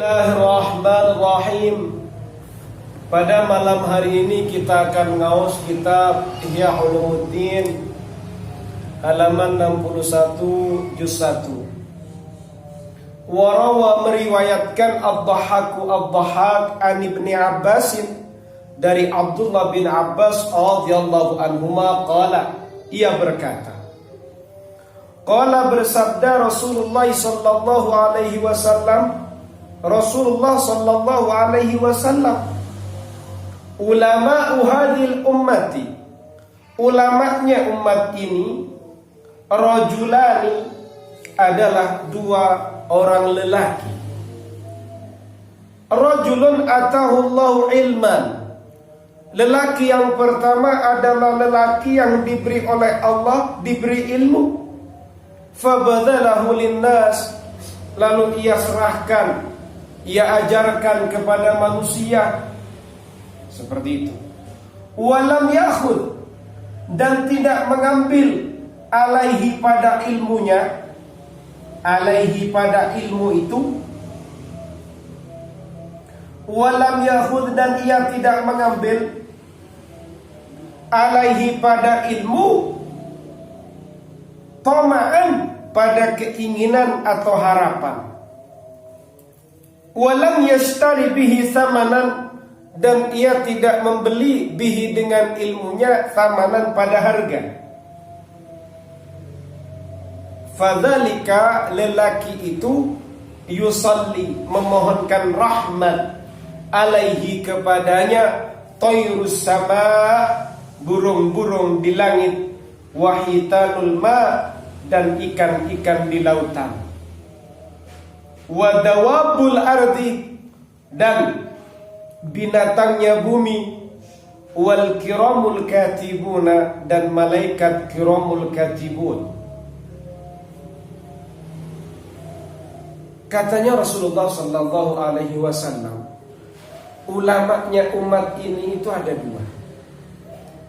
Bismillahirrahmanirrahim. Pada malam hari ini kita akan ngaos kitab Ihya Ulumuddin halaman 61 juz 1. Warawa meriwayatkan Ad-Dhahhak an Ibni Abbasin dari Abdullah bin Abbas radhiyallahu anhuma qala, ia berkata, qala bersabda Rasulullah sallallahu alaihi wasallam, Rasulullah sallallahu alaihi wasallam, ulama'u hadhil ummati, ulamanya umat ini, rajulani, adalah dua orang lelaki. Rajulun atahullahu ilman, lelaki yang pertama adalah lelaki yang diberi oleh Allah, diberi ilmu. Fabadhalahu linnas, lalu ia serahkan, ia ajarkan kepada manusia. Seperti itu. Walam yakhud, dan tidak mengambil alaihi pada ilmunya, alaihi pada ilmu itu. Walam yakhud, dan ia tidak mengambil alaihi pada ilmu, tama'an, pada keinginan atau harapan. Walam yashtari bihi samanan, dan ia tidak membeli bihi dengan ilmunya samanan pada harga. Fadzalika, lelaki itu, yusalli, memohonkan rahmat, alaihi kepadanya, tayrus sama, burung-burung di langit, wahitanul ma, dan ikan-ikan di lautan, wadawabul ardi, dan binatangnya bumi, wal kiramul katibuna, dan malaikat kiramul katibun. Katanya Rasulullah sallallahu alaihi wasallam, ulamanya umat ini itu ada dua.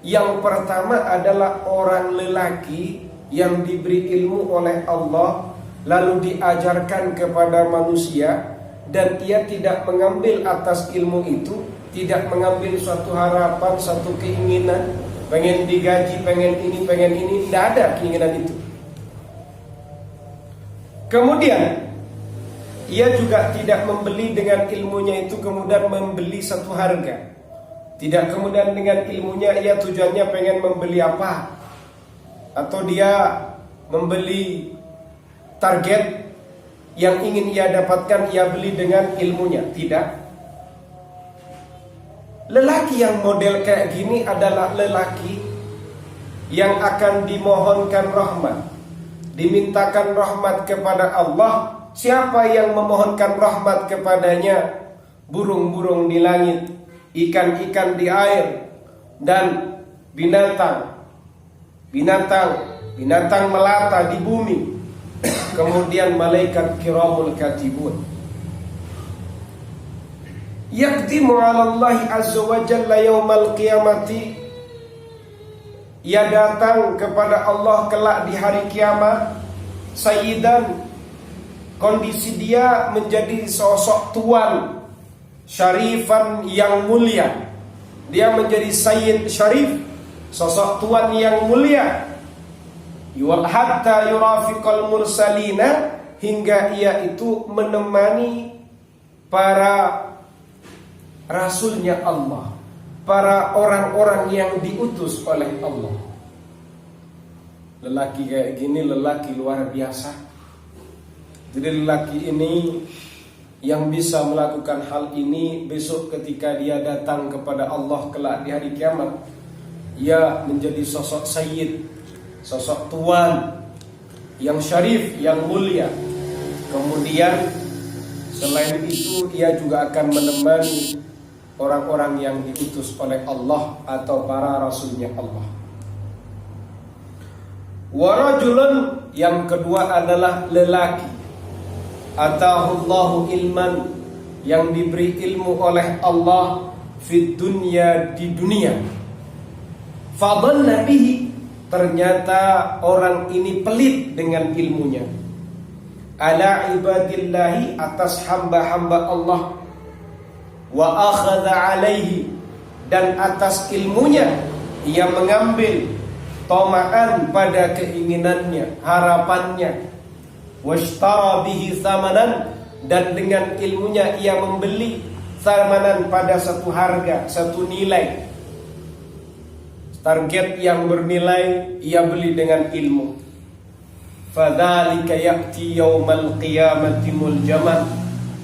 Yang pertama adalah orang lelaki yang diberi ilmu oleh Allah, lalu diajarkan kepada manusia, dan ia tidak mengambil atas ilmu itu, tidak mengambil suatu harapan, suatu keinginan, pengen digaji, pengen ini, tidak ada keinginan itu. Kemudian ia juga tidak membeli dengan ilmunya itu, kemudian membeli satu harga. Tidak kemudian dengan ilmunya ia tujuannya pengen membeli apa, atau dia membeli target yang ingin ia dapatkan, ia beli dengan ilmunya. Tidak. Lelaki yang model kayak gini adalah lelaki yang akan dimohonkan rahmat, dimintakan rahmat kepada Allah. Siapa yang memohonkan rahmat kepadanya? Burung-burung di langit, ikan-ikan di air, dan binatang melata di bumi. Kemudian malaikat kiramul katibun. Yaqdimu 'ala Allah azza wa jalla yaumal qiyamati, ia datang kepada Allah kelak di hari kiamat, sayyidan, kondisi dia menjadi sosok tuan, syarifan, yang mulia. Dia menjadi sayyid syarif, sosok tuan yang mulia. Hatta yurafiqal mursalina, hingga ia itu menemani para rasulnya Allah, para orang-orang yang diutus oleh Allah. Lelaki kayak gini lelaki luar biasa. Jadi lelaki ini yang bisa melakukan hal ini besok ketika dia datang kepada Allah kelak di hari kiamat, ia menjadi sosok sayyid, sosok tuan yang syarif, yang mulia. Kemudian selain itu ia juga akan menemani orang-orang yang diutus oleh Allah atau para rasulnya Allah. Warajulun, yang kedua adalah lelaki, atahullahu ilman, yang diberi ilmu oleh Allah, fid dunya, di dunia. Fadalla bihi, ternyata orang ini pelit dengan ilmunya. ala ibadillahi, atas hamba-hamba Allah, wa akhadha alaihi, dan atas ilmunya ia mengambil, toma'an pada keinginannya, harapannya, washtara bihi thamanan, dan dengan ilmunya ia membeli thamanan pada satu harga, satu nilai, target yang bernilai ia beli dengan ilmu. Fadzalika ya'ti yaumal qiyamati muljaman,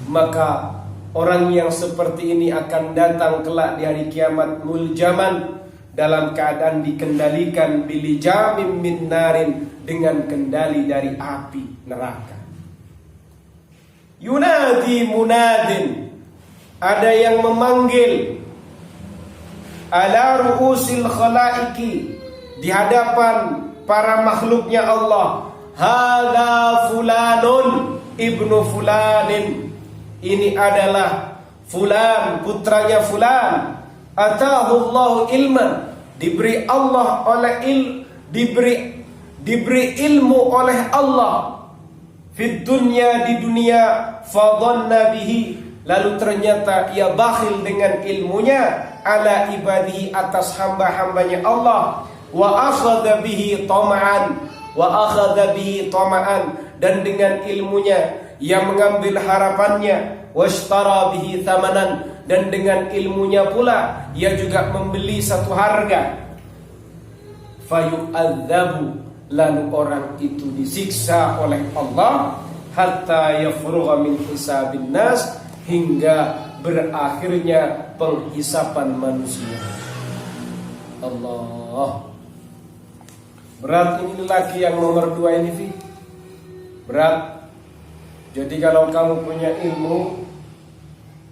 maka orang yang seperti ini akan datang kelak di hari kiamat muljaman, dalam keadaan dikendalikan, bilijamin min narin, dengan kendali dari api neraka. Yunadi munadin, ada yang memanggil, ala ru'usil khalaiki, di hadapan para makhluknya Allah, hadza fulanun ibnu fulanin, ini adalah fulan, putranya fulan, atahu Allahu ilman, diberi Allah diberi ilmu oleh Allah, fid dunya, di dunia, fadhanna bihi, lalu ternyata ia bakhil dengan ilmunya, ala ibadihi, atas hamba-hambanya Allah, wa akhadha bihi tama'an, dan dengan ilmunya ia mengambil harapannya, washtara bihi thamanan, dan dengan ilmunya pula ia juga membeli satu harga. Fayu'adzabu, lalu orang itu disiksa oleh Allah, hatta yafrugha min hisabin nas, hingga berakhirnya penghisapan manusia. Allah, berat ini lelaki yang nomor 2 ini, Fi. Berat. Jadi kalau kamu punya ilmu,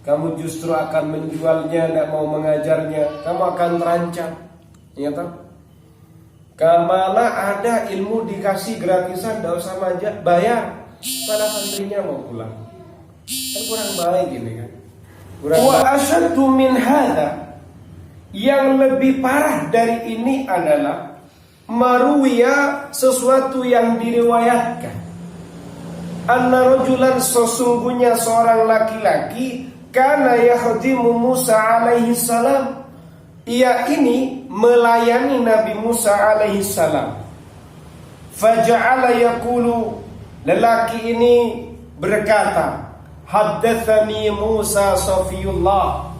kamu justru akan menjualnya, tidak mau mengajarnya, kamu akan terancam. Ingat tak? Malah ada ilmu dikasih gratisan, tidak usah bayar, pada santrinya mau pulang. Kan kurang baik ini kan. Wa asyaddu min hadza, yang lebih parah dari ini adalah maruya, sesuatu yang diriwayatkan, anna rajulan, sesungguhnya seorang laki-laki, kana yakhdimu Musa alaihi salam, ia ini melayani Nabi Musa alaihi salam. Faja'ala yaqulu, lelaki ini berkata, haddatsani Musa Safiyullah,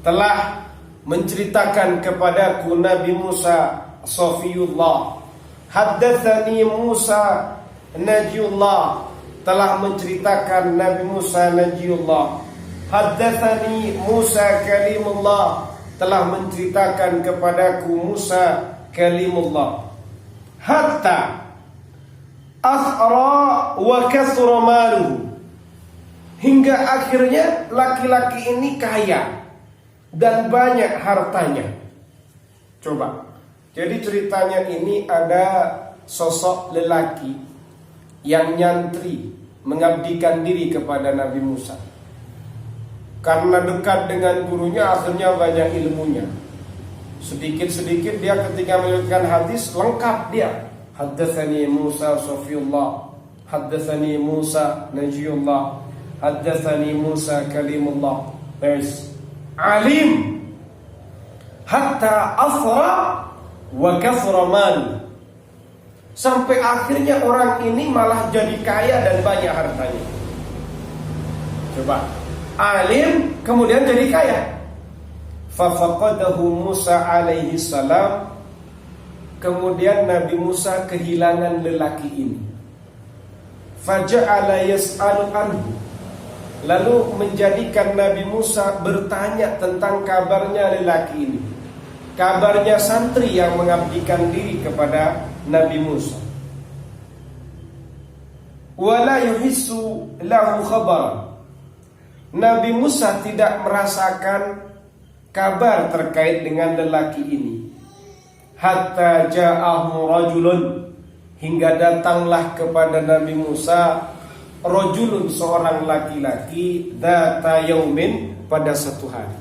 telah menceritakan kepadaku Nabi Musa Safiyullah. Haddatsani Musa Najiyullah, telah menceritakan Nabi Musa Najiyullah. Haddatsani Musa Kalimullah, telah menceritakan kepadaku Musa Kalimullah. Hatta athra wa kathura maluhu, hingga akhirnya laki-laki ini kaya dan banyak hartanya. Coba, jadi ceritanya ini ada sosok lelaki yang nyantri, mengabdikan diri kepada Nabi Musa. Karena dekat dengan gurunya, akhirnya banyak ilmunya. Sedikit-sedikit dia ketika menyebutkan hadis, lengkap dia. Haddatsani Musa Safiyullah, haddatsani Musa Najiyullah, haddatsani Musa Kalimullah. There's alim hatta asra wa kathra mal, sampai akhirnya orang ini malah jadi kaya dan banyak hartanya. Coba, alim kemudian jadi kaya. Fafaqadahu Musa alaihi salam, kemudian Nabi Musa kehilangan lelaki ini. Faja'ala yas'alu anhu, lalu menjadikan Nabi Musa bertanya tentang kabarnya lelaki ini, kabarnya santri yang mengabdikan diri kepada Nabi Musa. Wala yuhissu lahu khabar, Nabi Musa tidak merasakan kabar terkait dengan lelaki ini. Hatta ja'ahu rajulun, hingga datanglah kepada Nabi Musa rajulun, seorang laki-laki, dzata yaumin, pada satu hari.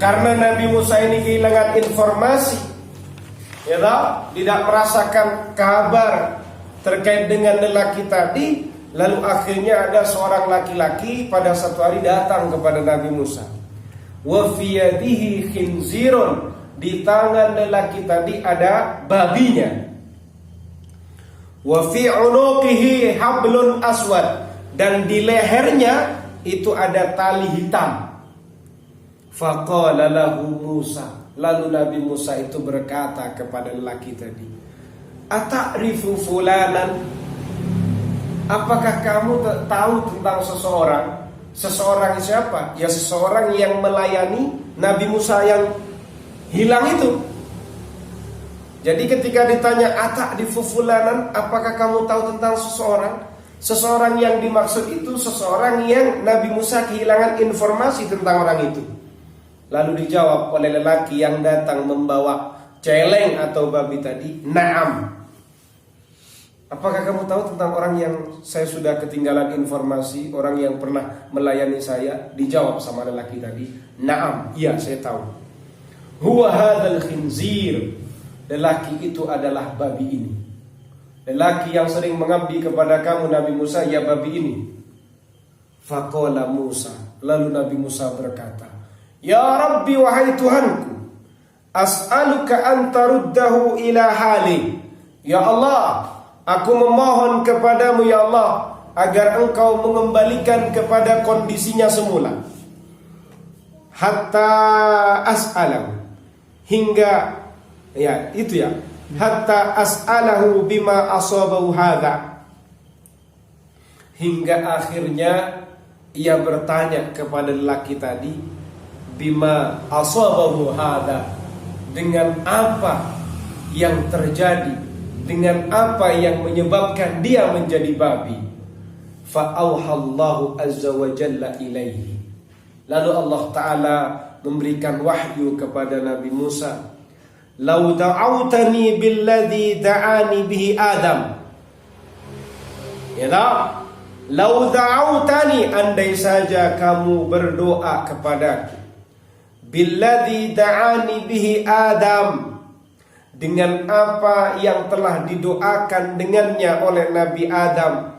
Karena Nabi Musa ini kehilangan informasi, ya tak? Tidak merasakan kabar terkait dengan lelaki tadi. Lalu akhirnya ada seorang laki-laki pada satu hari datang kepada Nabi Musa. Wa fi yadihi khinzirun, di tangan lelaki tadi ada babinya. Wa fi unuqihi hablun aswad, dan di lehernya itu ada tali hitam. Faqala lahu Musa, lalu Nabi Musa itu berkata kepada lelaki tadi, ata'rifu fulanan, apakah kamu tahu tentang seseorang? Seseorang siapa? Ya seseorang yang melayani Nabi Musa yang hilang itu. Jadi ketika ditanya ata'rifu fulanan, apakah kamu tahu tentang seseorang? Seseorang yang dimaksud itu seseorang yang Nabi Musa kehilangan informasi tentang orang itu. Lalu dijawab oleh lelaki yang datang membawa celeng atau babi tadi, na'am. Apakah kamu tahu tentang orang yang saya sudah ketinggalan informasi, orang yang pernah melayani saya? Dijawab sama lelaki tadi, na'am, iya saya tahu. Huwa hadzal khinzir, lelaki itu adalah babi ini. Lelaki yang sering mengabdi kepada kamu Nabi Musa, ya babi ini. Faqala Musa, lalu Nabi Musa berkata, ya Rabbi, wahai Tuhanku, as'aluka an taruddahu ila hali. Ya Allah, aku memohon kepadamu ya Allah, agar engkau mengembalikan kepada kondisinya semula. Hatta as'alahu, hingga ya itu ya, hatta as'alahu bima asabahu hadha, hingga akhirnya ia bertanya kepada lelaki tadi, bima asabahu hadha, dengan apa yang terjadi, dengan apa yang menyebabkan dia menjadi babi. Fa'auhallahu azza wa jalla ilaihi, lalu Allah Ta'ala memberikan wahyu kepada Nabi Musa, lau da'autani billadhi da'ani bihi Adam. Ya tak? Lau da'autani, andai saja kamu berdoa kepadaku, billadhi da'ani bihi Adam, dengan apa yang telah didoakan dengannya oleh Nabi Adam,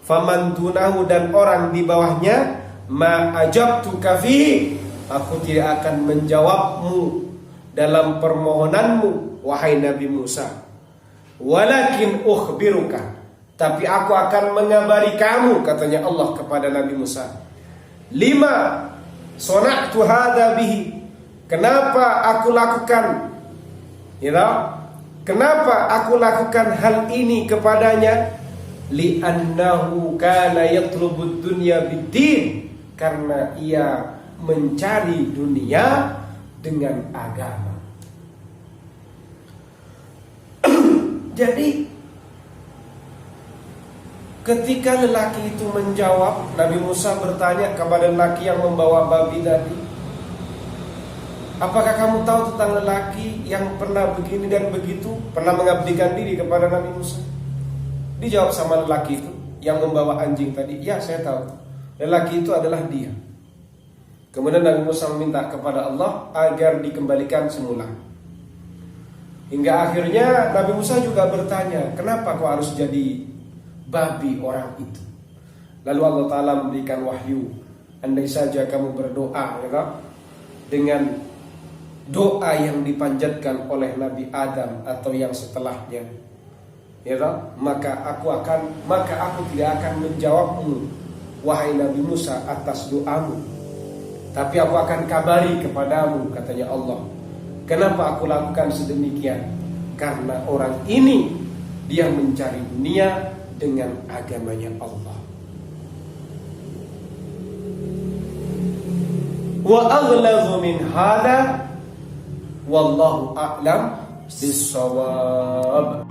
faman dunahu, dan orang di bawahnya, ma ajabtuka fihi, aku tidak akan menjawabmu dalam permohonanmu wahai Nabi Musa. Walakin ukhbiruka, tapi aku akan mengabari kamu, katanya Allah kepada Nabi Musa, lima sona'tu hadza bihi, kenapa aku lakukan, ya, kenapa aku lakukan hal ini kepadanya? Li'annahu kana yatlubud dunya bid-din, karena ia mencari dunia dengan agama. Jadi ketika lelaki itu menjawab, Nabi Musa bertanya kepada lelaki yang membawa babi tadi, apakah kamu tahu tentang lelaki yang pernah begini dan begitu, pernah mengabdikan diri kepada Nabi Musa? Dijawab sama lelaki itu yang membawa anjing tadi, ya saya tahu, lelaki itu adalah dia. Kemudian Nabi Musa meminta kepada Allah agar dikembalikan semula. Hingga akhirnya Nabi Musa juga bertanya, kenapa kau harus jadi babi orang itu? Lalu Allah Ta'ala memberikan wahyu, andai saja kamu berdoa, ya kan? Dengan doa yang dipanjatkan oleh Nabi Adam atau yang setelahnya, ya kan? Maka aku tidak akan menjawabmu wahai Nabi Musa atas doamu, tapi aku akan kabari kepadamu, katanya Allah. Kenapa aku lakukan sedemikian? Karena orang ini dia mencari dunia dengan agamanya Allah. Wa aghlazu min hada wallahu a'lam bis-shawab.